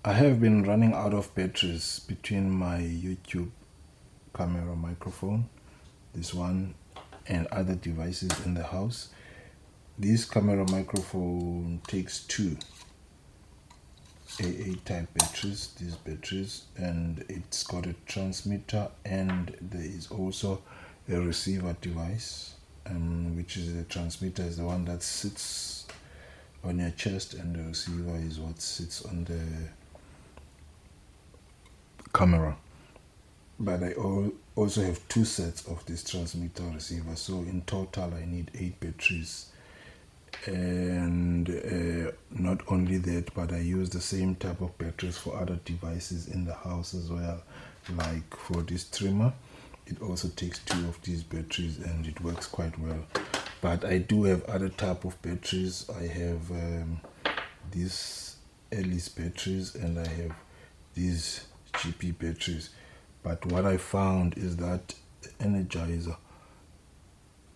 I have been running out of batteries between my YouTube camera microphone, this one, and other devices in the house. This camera microphone takes two AA type batteries, these batteries, and it's got a transmitter, and there is also a receiver device, which is the transmitter is the one that sits on your chest, and the receiver is what sits on the camera. But I also have two sets of this transmitter receiver, so in total I need 8 batteries. And not only that, but I use the same type of batteries for other devices in the house as well. Like for this trimmer, it also takes 2 of these batteries, and it works quite well. But I do have other type of batteries. I have these Alice batteries, and I have these GP batteries. But what I found is that the Energizer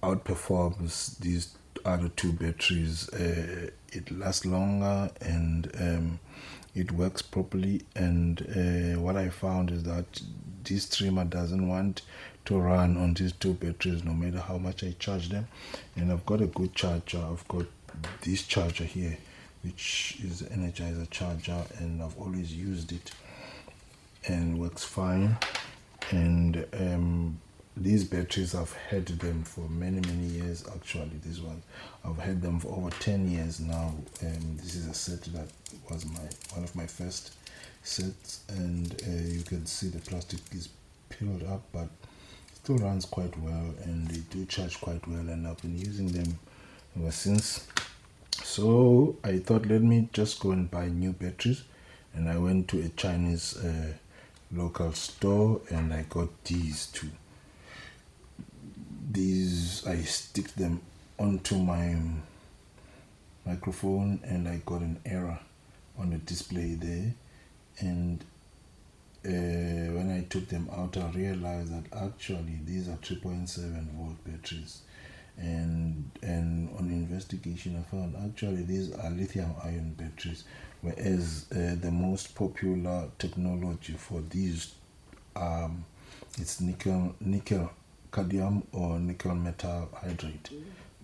outperforms these other 2 batteries. It lasts longer, and it works properly. And what I found is that this trimmer doesn't want to run on these 2 batteries no matter how much I charge them. And I've got a good charger. I've got this charger here, which is the Energizer charger, and I've always used it and works fine. And these batteries, I've had them for many years. Actually, this one I've had them for over 10 years now. And this is a set that was one of my first sets, and you can see the plastic is peeled up, but still runs quite well, and they do charge quite well, and I've been using them ever since. So I thought, let me just go and buy new batteries, and I went to a Chinese local store, and I got these 2. These, I stick them onto my microphone, and I got an error on the display there. And when I took them out, I realized that actually these are 3.7 volt batteries. And on investigation, I found actually these are lithium ion batteries, whereas the most popular technology for these it's nickel cadmium or nickel metal hydride.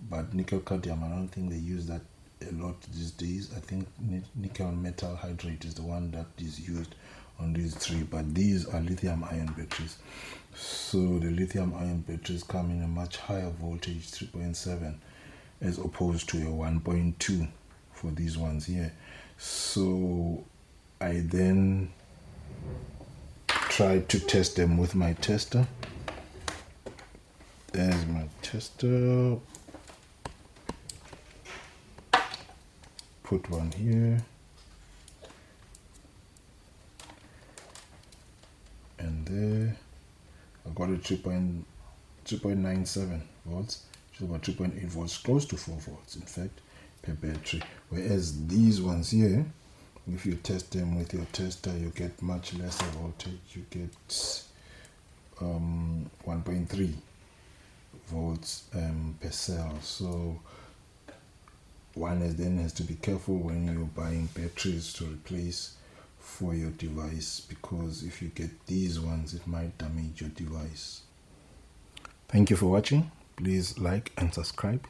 But nickel cadmium, I don't think they use that a lot these days. I think nickel metal hydride is the one that is used on these 3, but these are lithium ion batteries. So the lithium ion batteries come in a much higher voltage, 3.7, as opposed to a 1.2 for these ones here. So I then tried to test them with my tester. There's my tester. Put one here, and there. I got a 3.97 volts, which is about 3.8 volts, close to 4 volts in fact, per battery. Whereas these ones here, if you test them with your tester, you get much lesser voltage. You get 1.3 volts per cell. So one has to be careful when you're buying batteries to replace for your device, because if you get these ones, it might damage your device. Thank you for watching. Please like and subscribe.